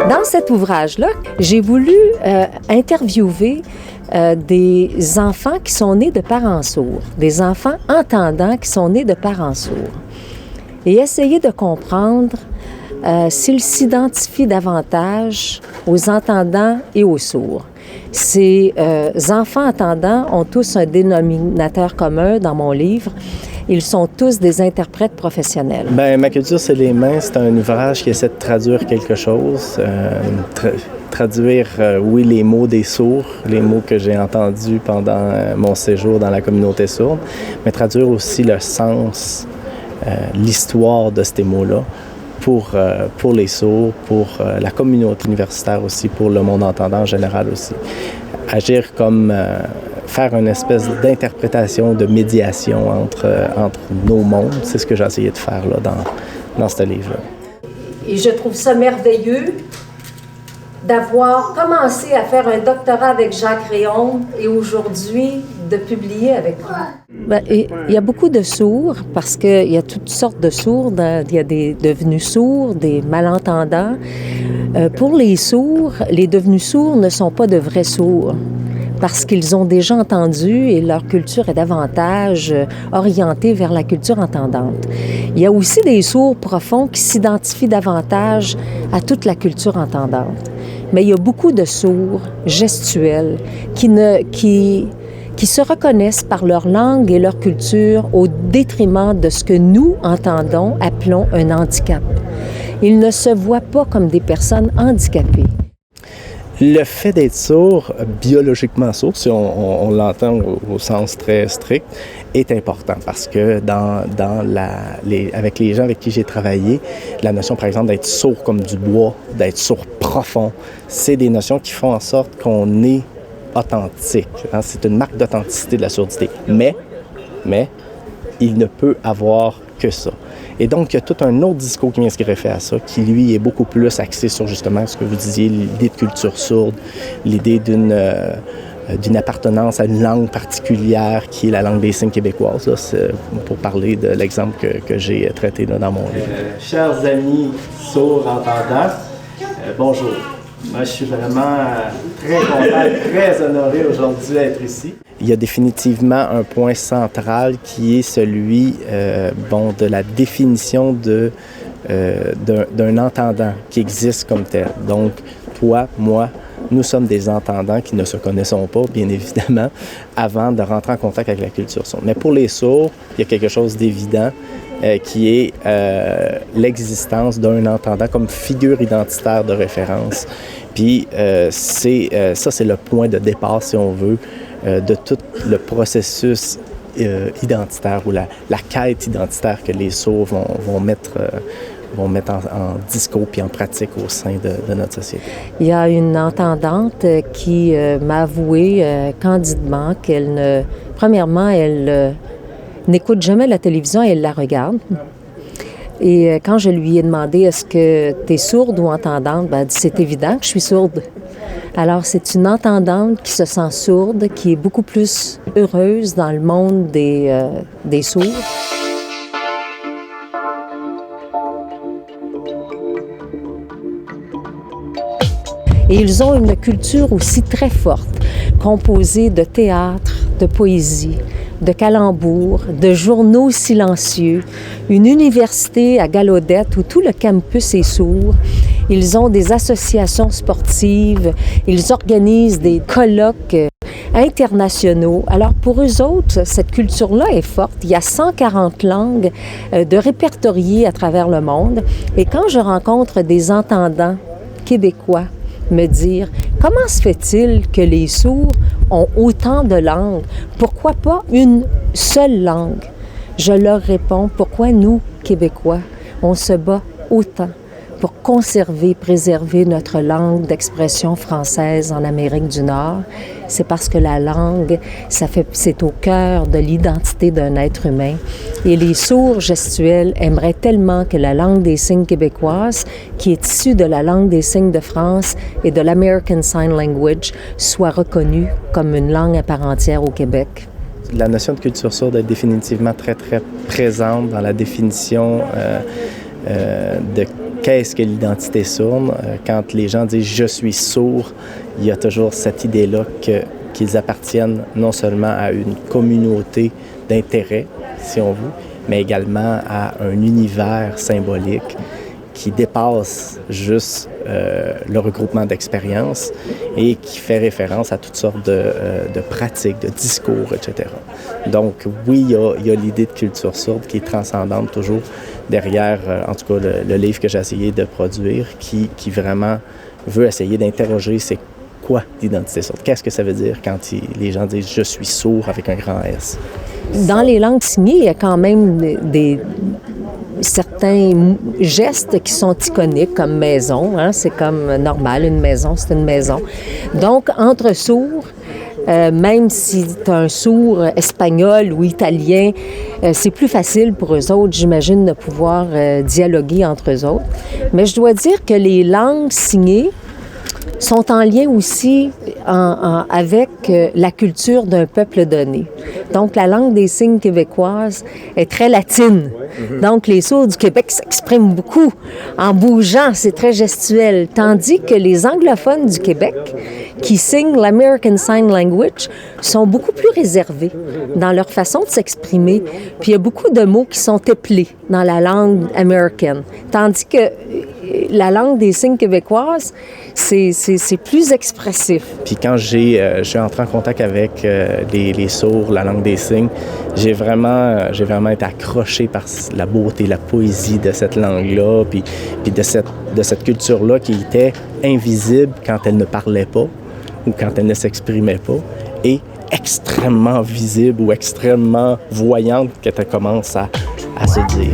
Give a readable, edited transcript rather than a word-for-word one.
Dans cet ouvrage-là, j'ai voulu interviewer des enfants qui sont nés de parents sourds, des enfants entendants qui sont nés de parents sourds, et essayer de comprendre s'ils s'identifient davantage aux entendants et aux sourds. Ces enfants entendants ont tous un dénominateur commun dans mon livre. Ils sont tous des interprètes professionnels. Bien, Ma culture, c'est les mains. C'est un ouvrage qui essaie de traduire quelque chose. Traduire, oui, les mots des sourds, les mots que j'ai entendus pendant mon séjour dans la communauté sourde, mais traduire aussi le sens, l'histoire de ces mots-là pour les sourds, pour la communauté universitaire aussi, pour le monde entendant en général aussi. Agir comme... faire une espèce d'interprétation, de médiation entre nos mondes. C'est ce que j'ai essayé de faire là, dans ce livre-là. Et je trouve ça merveilleux d'avoir commencé à faire un doctorat avec Jacques Réaume et aujourd'hui de publier avec lui. Bien, il y a beaucoup de sourds parce qu'il y a toutes sortes de sourds. Il y a des devenus sourds, des malentendants. Pour les sourds, les devenus sourds ne sont pas de vrais sourds, parce qu'ils ont déjà entendu et leur culture est davantage orientée vers la culture entendante. Il y a aussi des sourds profonds qui s'identifient davantage à toute la culture entendante. Mais il y a beaucoup de sourds gestuels qui se reconnaissent par leur langue et leur culture au détriment de ce que nous, entendons, appelons un handicap. Ils ne se voient pas comme des personnes handicapées. Le fait d'être sourd, biologiquement sourd, si on l'entend au sens très strict, est important parce que avec les gens avec qui j'ai travaillé, la notion, par exemple, d'être sourd comme du bois, d'être sourd profond, c'est des notions qui font en sorte qu'on est authentique. Hein? C'est une marque d'authenticité de la surdité. Mais, il ne peut avoir que ça. Et donc, il y a tout un autre discours qui vient se greffer à ça, qui, lui, est beaucoup plus axé sur, justement, ce que vous disiez, l'idée de culture sourde, l'idée d'une appartenance à une langue particulière, qui est la langue des signes québécoise, là, c'est pour parler de l'exemple que j'ai traité là, dans mon livre. Chers amis sourds entendants, bonjour. Moi, je suis vraiment très content, très honoré aujourd'hui d'être ici. Il y a définitivement un point central qui est celui de la définition d'un entendant qui existe comme tel. Donc, toi, moi, nous sommes des entendants qui ne se connaissons pas, bien évidemment, avant de rentrer en contact avec la culture sourde. Mais pour les sourds, il y a quelque chose d'évident qui est l'existence d'un entendant comme figure identitaire de référence. Puis c'est le point de départ, si on veut, de tout le processus identitaire ou la quête identitaire que les sourds vont mettre en discours puis en pratique au sein de notre société. Il y a une entendante qui m'a avoué candidement qu'elle n'écoute jamais la télévision et elle la regarde. Et quand je lui ai demandé « Est-ce que tu es sourde ou entendante? » elle dit « C'est évident que je suis sourde. » Alors, c'est une entendante qui se sent sourde, qui est beaucoup plus heureuse dans le monde des sourds. Et ils ont une culture aussi très forte, composée de théâtre, de poésie, de calembours, de journaux silencieux, une université à Gallaudet où tout le campus est sourd. Ils ont des associations sportives, ils organisent des colloques internationaux. Alors pour eux autres, cette culture-là est forte. Il y a 140 langues de répertoriées à travers le monde. Et quand je rencontre des entendants québécois me dire « Comment se fait-il que les sourds ont autant de langues? Pourquoi pas une seule langue? » Je leur réponds « Pourquoi nous, Québécois, on se bat autant pour conserver, préserver notre langue d'expression française en Amérique du Nord? C'est parce que la langue, c'est au cœur de l'identité d'un être humain. Et les sourds gestuels aimeraient tellement que la langue des signes québécoise, qui est issue de la langue des signes de France et de l'American Sign Language, soit reconnue comme une langue à part entière au Québec. La notion de culture sourde est définitivement très, très présente dans la définition qu'est-ce que l'identité sourde? Quand les gens disent « je suis sourd », il y a toujours cette idée-là qu'ils appartiennent non seulement à une communauté d'intérêt, si on veut, mais également à un univers symbolique qui dépasse juste le regroupement d'expériences et qui fait référence à toutes sortes de pratiques, de discours, etc. Donc oui, il y a l'idée de culture sourde qui est transcendante toujours derrière, en tout cas, le livre que j'ai essayé de produire, qui vraiment veut essayer d'interroger c'est quoi l'identité sourde? Qu'est-ce que ça veut dire quand les gens disent « je suis sourd » avec un grand S? Dans les langues signées, il y a quand même certains gestes qui sont iconiques, comme maison. Hein? C'est comme normal, une maison, c'est une maison. Donc, entre sourds, même si tu as un sourd espagnol ou italien, c'est plus facile pour eux autres, j'imagine, de pouvoir dialoguer entre eux autres. Mais je dois dire que les langues signées sont en lien aussi avec la culture d'un peuple donné. Donc, la langue des signes québécoise est très latine. Donc, les sourds du Québec s'expriment beaucoup en bougeant, c'est très gestuel. Tandis que les anglophones du Québec, qui signent l'American Sign Language, sont beaucoup plus réservés dans leur façon de s'exprimer. Puis, il y a beaucoup de mots qui sont éplés dans la langue américaine. Tandis que la langue des signes québécoise, c'est plus expressif. Puis quand j'ai entré en contact avec les sourds, la langue des signes, j'ai vraiment été accroché par la beauté, la poésie de cette langue-là, puis de cette culture-là qui était invisible quand elle ne parlait pas ou quand elle ne s'exprimait pas, et extrêmement visible ou extrêmement voyante quand elle commence à se dire.